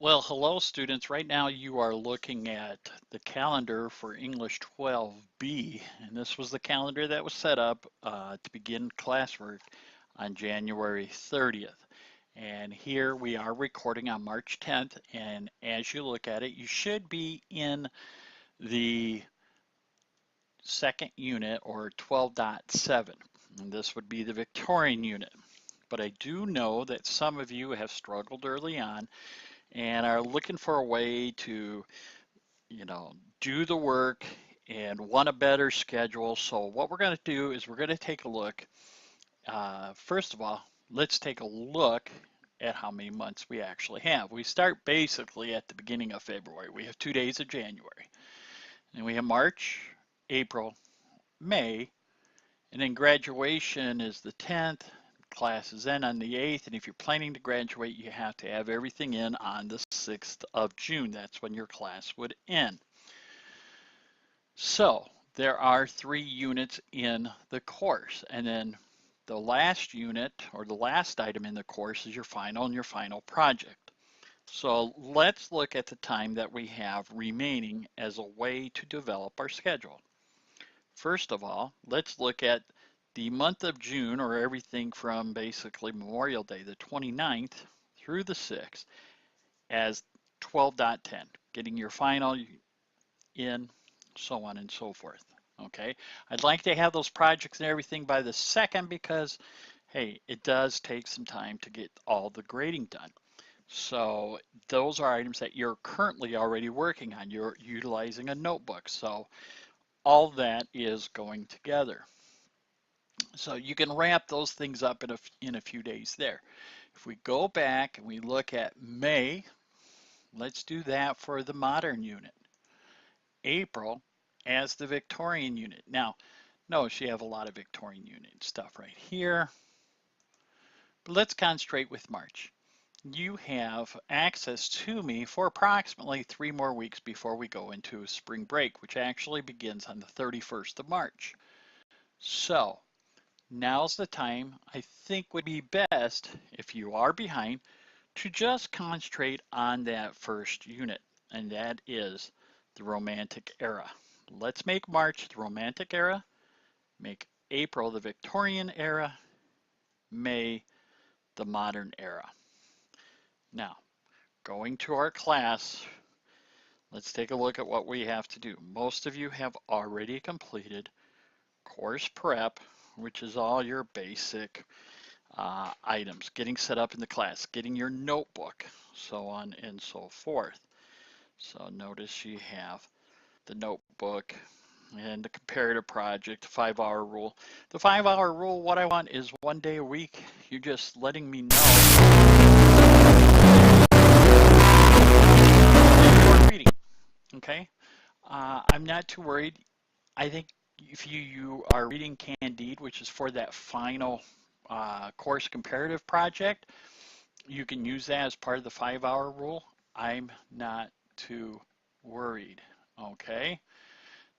Well, hello students. Right now you are looking at the calendar for English 12B, and this was the calendar that was set up to begin classwork on January 30th. And here we are recording on March 10th, and as you look at it, you should be in the second unit, or 12.7, and this would be the Victorian unit. But I do know that some of you have struggled early on and are looking for a way to, do the work and want a better schedule. So what we're going to do is we're going to take a look. First of all, let's take a look at how many months we actually have. We start basically at the beginning of February. We have 2 days of January. And we have March, April, May, and then graduation is the 10th. Classes end on the 8th, and if you're planning to graduate, you have to have everything in on the 6th of June. That's when your class would end. So there are 3 units in the course, and then the last unit, or the last item in the course, is your final and your final project. So let's look at the time that we have remaining as a way to develop our schedule. First of all, let's look at the month of June, or everything from basically Memorial Day, the 29th, through the 6th, as 12.10, getting your final in, so on and so forth. Okay, I'd like to have those projects and everything by the 2nd because, hey, it does take some time to get all the grading done. So those are items that you're currently already working on. You're utilizing a notebook. So all that is going together. So you can wrap those things up in a few days there. If we go back and we look at May, let's do that for the modern unit. April as the Victorian unit. Now, notice you have a lot of Victorian unit stuff right here. But let's concentrate with March. You have access to me for approximately 3 more weeks before we go into spring break, which actually begins on the 31st of March. So now's the time I think would be best, if you are behind, to just concentrate on that first unit, and that is the Romantic era. Let's make March the Romantic era, make April the Victorian era, May the Modern era. Now, going to our class, let's take a look at what we have to do. Most of you have already completed course prep, which is all your basic items, getting set up in the class, getting your notebook, so on and so forth. So notice you have the notebook and the comparative project, 5-hour rule. The 5-hour rule, what I want is 1 day a week. You're just letting me know you're reading, okay? I'm not too worried. I think if you are reading Candide, which is for that final course comparative project, you can use that as part of the 5-hour rule. I'm not too worried, okay?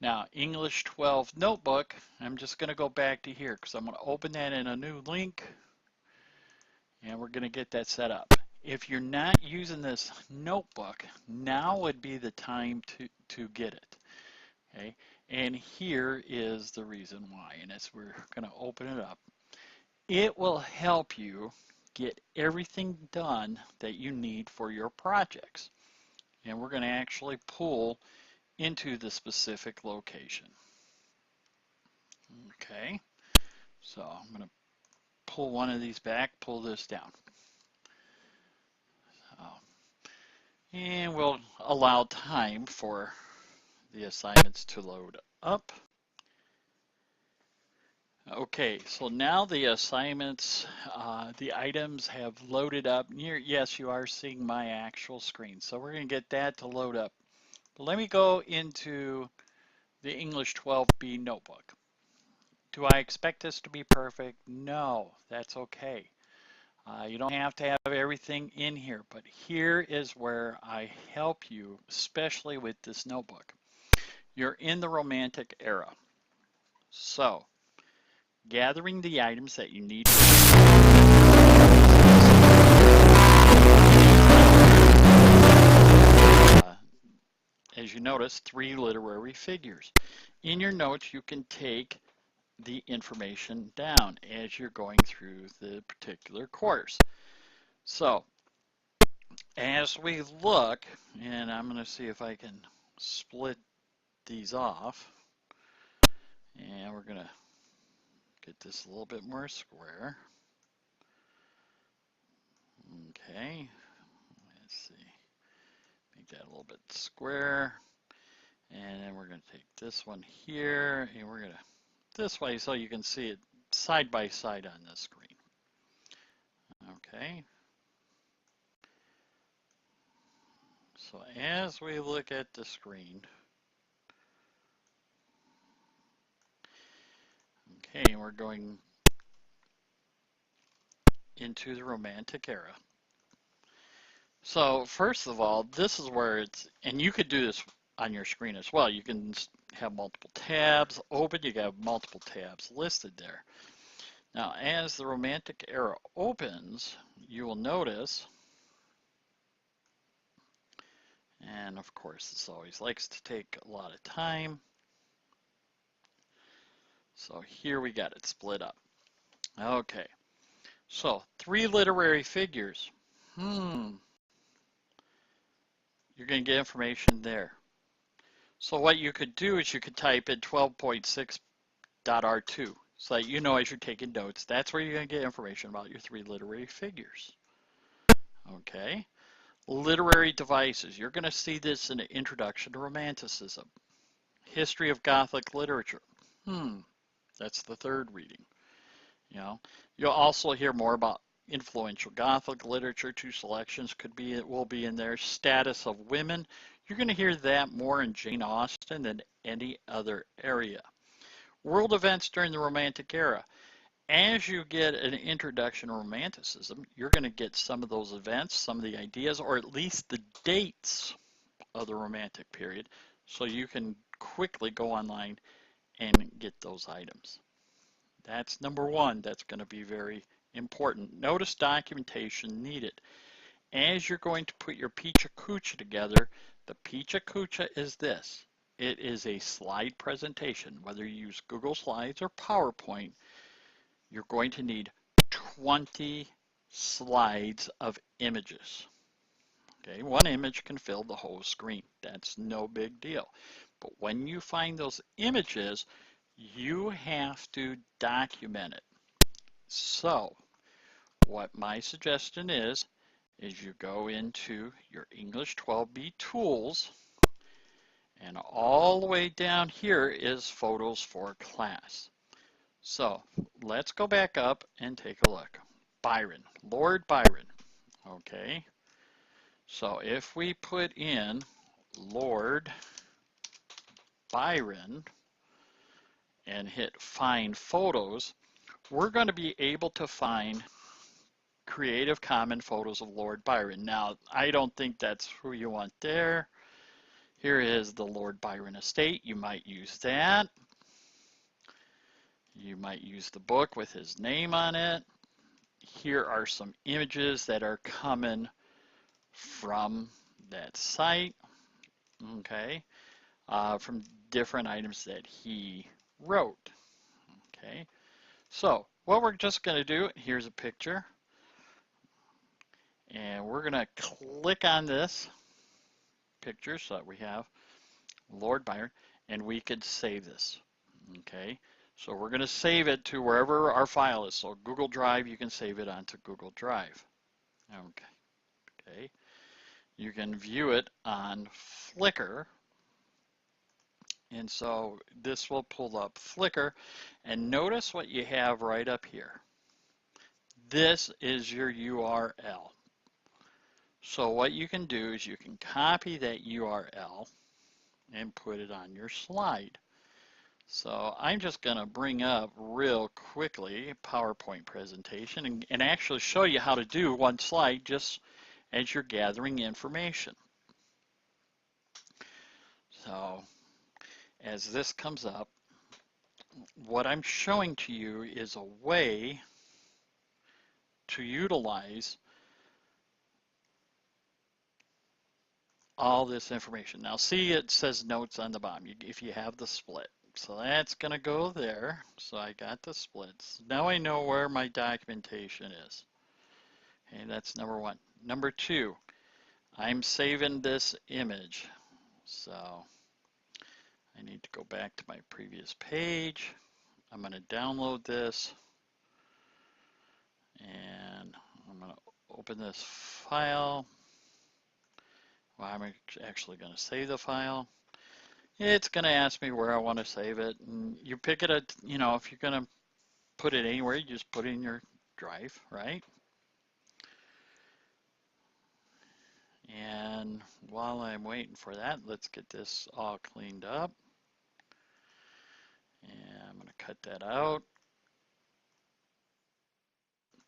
Now, English 12 notebook, I'm just going to go back to here because I'm going to open that in a new link, and we're going to get that set up. If you're not using this notebook, now would be the time to get it, okay? And here is the reason why, and as we're going to open it up, it will help you get everything done that you need for your projects. And we're going to actually pull into the specific location. Okay, so I'm going to pull one of these back, pull this down. And we'll allow time for the assignments to load up. Okay, so now the assignments, the items have loaded up. Yes, you are seeing my actual screen. So we're going to get that to load up. But let me go into the English 12B notebook. Do I expect this to be perfect? No, that's okay. You don't have to have everything in here, but here is where I help you, especially with this notebook. You're in the Romantic era. So, gathering the items that you need. notice 3 literary figures. In your notes, you can take the information down as you're going through the particular course. So as we look, and I'm going to see if I can split these off, and we're going to get this a little bit more square. Okay, let's see, make that a little bit square, and then we're going to take this one here, and we're going to this way so you can see it side by side on the screen. Okay. So as we look at the screen, okay, we're going into the Romantic era. So first of all, this is where it's, and you could do this on your screen as well. You can have multiple tabs open, you have multiple tabs listed there. Now, as the Romantic era opens, you will notice, and of course this always likes to take a lot of time. So here we got it split up. Okay, so 3 literary figures. You're going to get information there. So what you could do is you could type in 12.6.R2 so that you know as you're taking notes, that's where you're going to get information about your 3 literary figures. Okay. Literary devices. You're going to see this in the Introduction to Romanticism. History of Gothic literature. That's the 3rd reading. You know, you'll also hear more about influential Gothic literature. 2 selections will be in there. Status of women. You're going to hear that more in Jane Austen than any other area. World events during the Romantic era. As you get an introduction to Romanticism, you're going to get some of those events, some of the ideas, or at least the dates of the Romantic period, so you can quickly go online and get those items. That's number 1. That's going to be very important. Notice documentation needed. As you're going to put your PechaKucha together, the PechaKucha is this. It is a slide presentation. Whether you use Google Slides or PowerPoint, you're going to need 20 slides of images. Okay, 1 image can fill the whole screen. That's no big deal. But when you find those images, you have to document it. So, what my suggestion is you go into your English 12B tools, and all the way down here is photos for class. So let's go back up and take a look. Byron, Lord Byron. Okay, so if we put in Lord Byron and hit find photos, we're going to be able to find Creative Commons photos of Lord Byron. Now, I don't think that's who you want there. Here is the Lord Byron estate. You might use that. You might use the book with his name on it. Here are some images that are coming from that site, okay, from different items that he wrote, okay. So what we're just going to do, here's a picture, and we're going to click on this picture so that we have Lord Byron, and we could save this, okay. So we're going to save it to wherever our file is. So Google Drive, you can save it onto Google Drive, okay. You can view it on Flickr. And so this will pull up Flickr, and notice what you have right up here. This is your URL. So what you can do is you can copy that URL and put it on your slide. So I'm just going to bring up real quickly a PowerPoint presentation and actually show you how to do 1 slide just as you're gathering information. So as this comes up, what I'm showing to you is a way to utilize all this information. Now see, it says notes on the bottom if you have the split. So that's going to go there. So I got the splits. Now I know where my documentation is. Okay, that's number one. Number two, I'm saving this image. So I need to go back to my previous page. I'm going to download this and I'm going to open this file. Well, I'm actually going to save the file. It's going to ask me where I want to save it. And you pick it at, you know, if you're going to put it anywhere, you just put it in your drive, right? And while I'm waiting for that, let's get this all cleaned up. And I'm going to cut that out.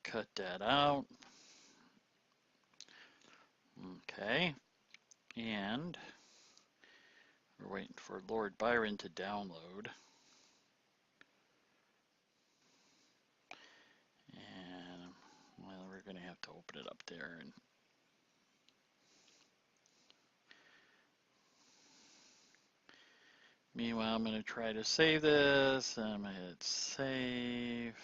Cut that out. Okay. And we're waiting for Lord Byron to download. And well, we're going to have to open it up there. And meanwhile, I'm going to try to save this. And I'm going to hit save.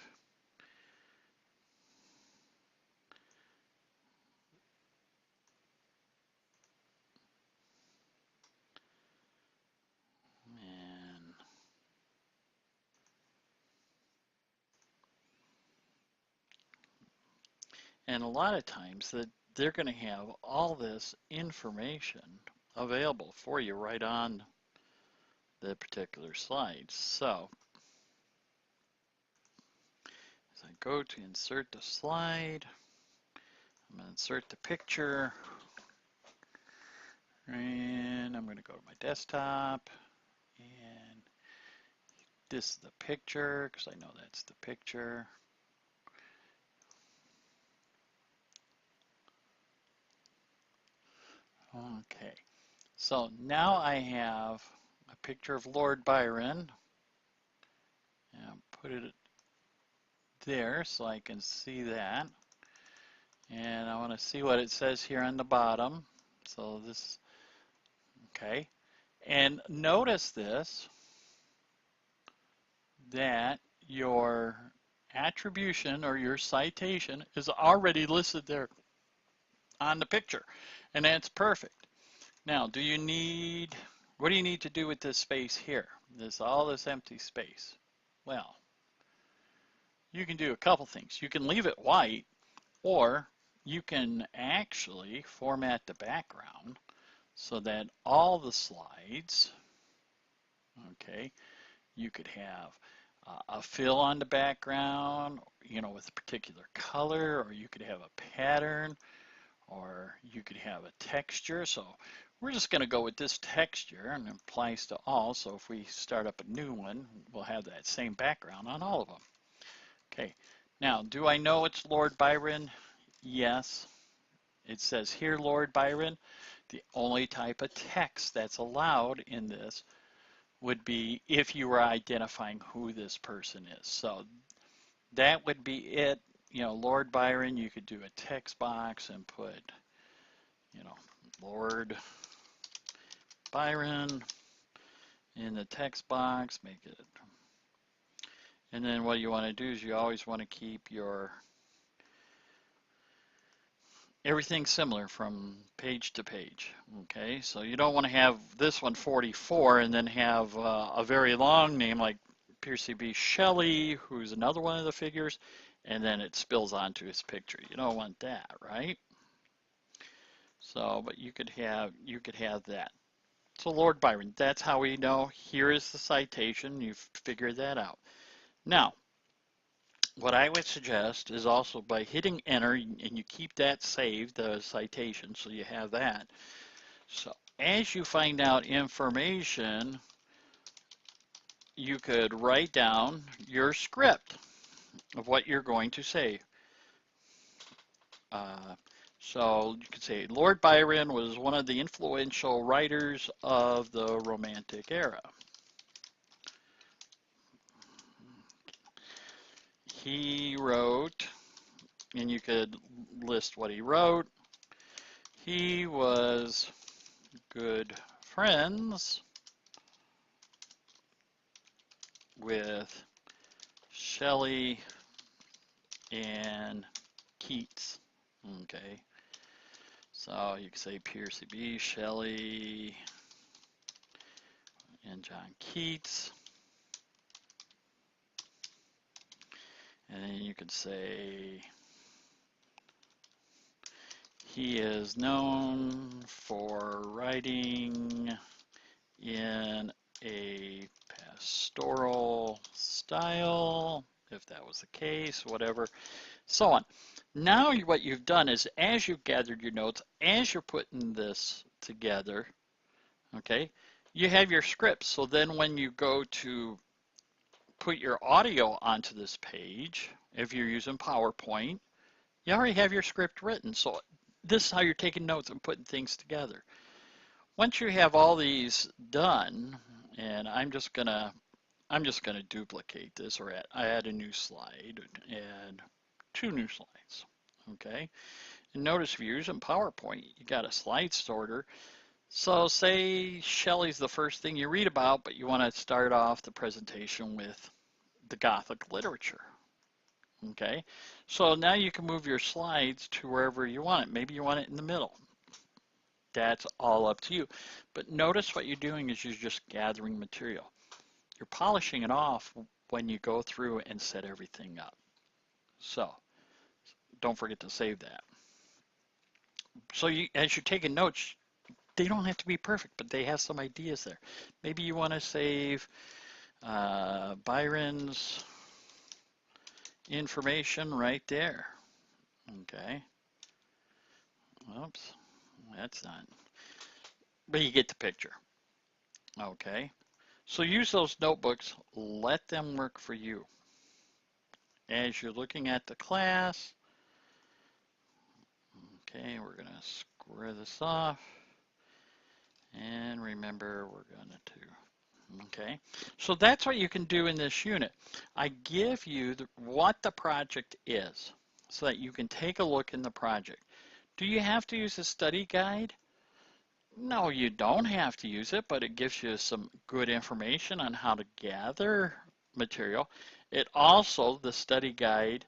And a lot of times that they're going to have all this information available for you right on the particular slide. So as I go to insert the slide, I'm going to insert the picture, and I'm going to go to my desktop, and this is the picture because I know that's the picture. Okay, so now I have a picture of Lord Byron, and put it there so I can see that. And I want to see what it says here on the bottom. So this, okay. And notice this, that your attribution or your citation is already listed there on the picture. And that's perfect. Now, what do you need to do with this space here? All this empty space. Well, you can do a couple things. You can leave it white, or you can actually format the background so that all the slides, okay, you could have a fill on the background, you know, with a particular color, or you could have a pattern, or you could have a texture. So we're just going to go with this texture, and it applies to all. So if we start up a new one, we'll have that same background on all of them. Okay, now do I know it's Lord Byron? Yes. It says here Lord Byron. The only type of text that's allowed in this would be if you were identifying who this person is. So that would be it. You know, Lord Byron, you could do a text box and put, you know, Lord Byron in the text box, make it. And then what you want to do is you always want to keep your everything similar from page to page. Okay, so you don't want to have this one 44 and then have a very long name like Percy B. Shelley, who's another one of the figures, and then it spills onto his picture. You don't want that, right? So, but you could have that. So Lord Byron, that's how we know. Here is the citation. You've figured that out. Now, what I would suggest is also by hitting enter, and you keep that saved, the citation, so you have that. So as you find out information, you could write down your script of what you're going to say. So you could say Lord Byron was one of the influential writers of the Romantic era. He wrote, and you could list what he wrote. He was good friends with Shelley and Keats. Okay, so you can say Piercy B, Shelley, and John Keats. And then you could say he is known for writing in a pastoral style, if that was the case, whatever, so on. Now what you've done is, as you've gathered your notes, as you're putting this together, okay, you have your scripts. So then when you go to put your audio onto this page, if you're using PowerPoint, you already have your script written. So this is how you're taking notes and putting things together. Once you have all these done, and I'm just gonna duplicate this, or add a new slide and 2 new slides. Okay, and notice if you're using PowerPoint, you got a slide sorter. So say Shelley's the first thing you read about, but you want to start off the presentation with the Gothic literature. Okay, so now you can move your slides to wherever you want it. Maybe you want it in the middle. That's all up to you. But notice what you're doing is you're just gathering material. You're polishing it off when you go through and set everything up. So don't forget to save that. So as you're taking notes, they don't have to be perfect, but they have some ideas there. Maybe you want to save Byron's information right there. Okay. Oops, that's not. But you get the picture. Okay. So use those notebooks. Let them work for you. As you're looking at the class, okay, we're going to square this off. And remember, we're going to, okay. So that's what you can do in this unit. I give you what the project is so that you can take a look in the project. Do you have to use a study guide? No, you don't have to use it, but it gives you some good information on how to gather material. It also, the study guide,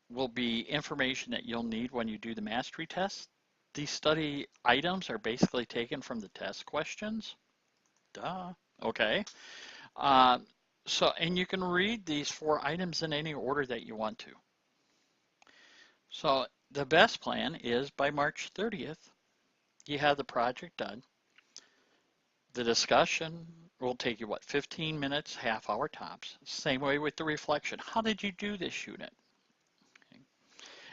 will be information that you'll need when you do the mastery test. These study items are basically taken from the test questions. Duh. Okay. Uh, and you can read these 4 items in any order that you want to. So the best plan is by March 30th, you have the project done. The discussion will take you, 15 minutes, half hour tops. Same way with the reflection. How did you do this unit? Okay.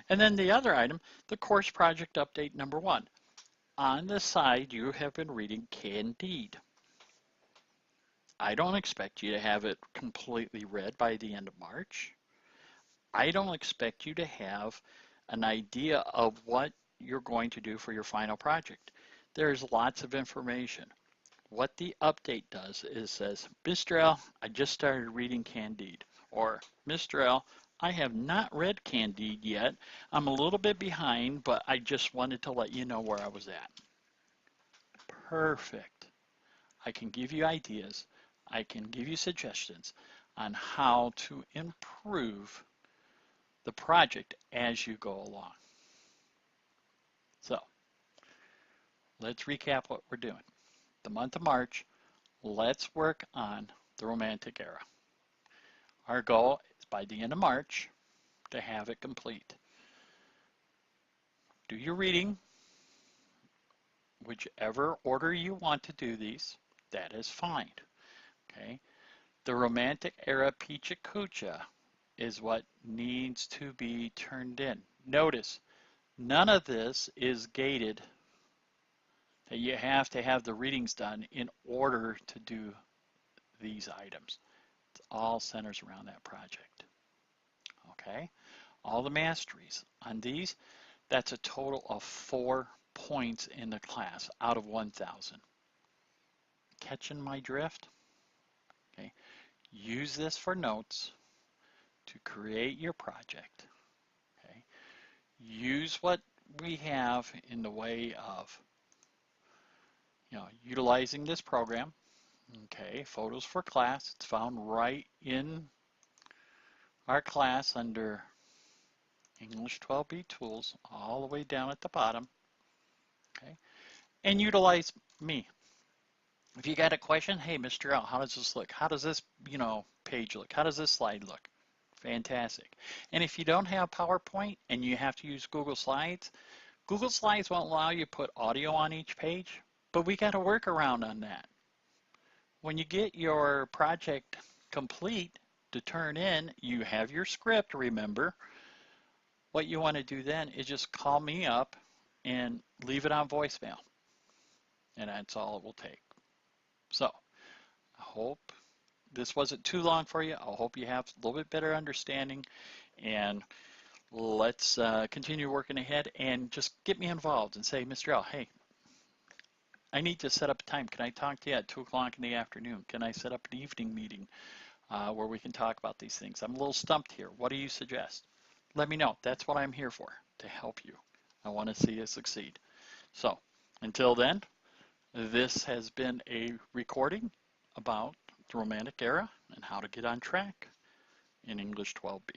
And then the other item, the course project update number 1. On the side, you have been reading Candide. I don't expect you to have it completely read by the end of March. I don't expect you to have an idea of what you're going to do for your final project. There's lots of information. What the update does is says, Mr. L, I just started reading Candide. Or, Mr. L, I have not read Candide yet. I'm a little bit behind, but I just wanted to let you know where I was at. Perfect. I can give you ideas. I can give you suggestions on how to improve the project as you go along. So, let's recap what we're doing. The month of March, let's work on the Romantic era. Our goal is by the end of March to have it complete. Do your reading, whichever order you want to do these, that is fine. Okay. The Romantic era Pichacucha is what needs to be turned in. Notice, none of this is gated. That you have to have the readings done in order to do these items. It all centers around that project. Okay, all the masteries on these, that's a total of 4 points in the class out of 1,000. Catching my drift? Okay, use this for notes to create your project. Okay, use what we have in the way of utilizing this program. Okay, Photos for Class. It's found right in our class under English 12B Tools, all the way down at the bottom. Okay, and utilize me. If you got a question, hey, Mr. L, how does this look? How does this, page look? How does this slide look? Fantastic. And if you don't have PowerPoint and you have to use Google Slides won't allow you to put audio on each page, but we got a workaround on that. When you get your project complete to turn in, you have your script, remember. What you want to do then is just call me up and leave it on voicemail. And that's all it will take. So, I hope this wasn't too long for you. I hope you have a little bit better understanding, and let's continue working ahead and just get me involved and say, Mr. L, hey, I need to set up a time. Can I talk to you at 2 o'clock in the afternoon? Can I set up an evening meeting where we can talk about these things? I'm a little stumped here. What do you suggest? Let me know. That's what I'm here for, to help you. I want to see you succeed. So until then, this has been a recording about the Romantic Era and how to get on track in English 12B.